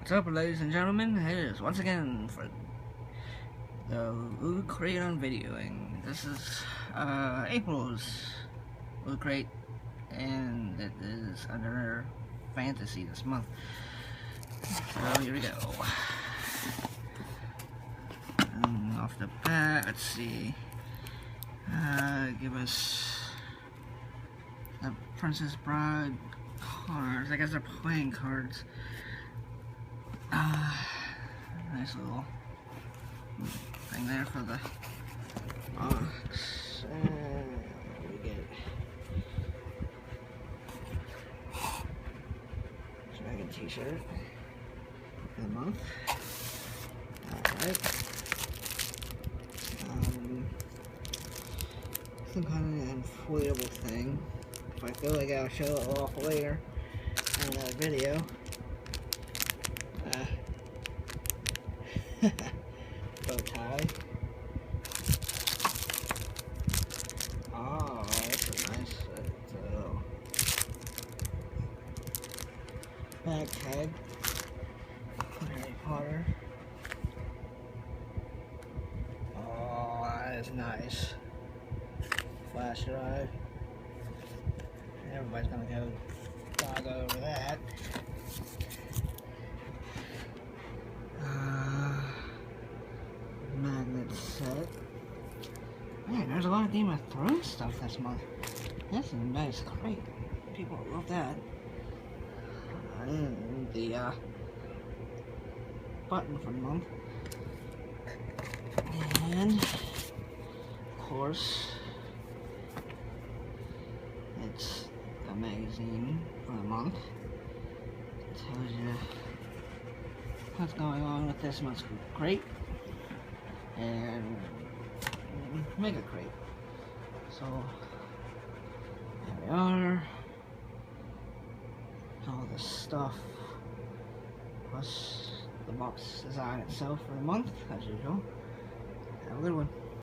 What's up, ladies and gentlemen? It is once again for the Loot Crate on videoing. This is April's Loot Crate, and it is under fantasy this month. So here we go. And off the bat, let's see. Give us the Princess Bride cards. I guess they're playing cards. Nice little thing there for the box. We get Dragon t-shirt for the month. Alright. Some kind of inflatable thing. If I feel like I'll show it off later in another video. Bow tie. Oh, that's a nice bag tag. Harry Potter. Oh, that is nice. Flash drive. Everybody's gonna go dog over that. Magnet set. Man, there's a lot of Game of Thrones stuff this month. That's a nice crate. People love that. And the button for the month. And of course, it's a magazine for the month. It tells you what's going on with this month's crate and Mega Crate. So there we are. All this stuff, plus the box design itself for the month, as usual. Have a good one.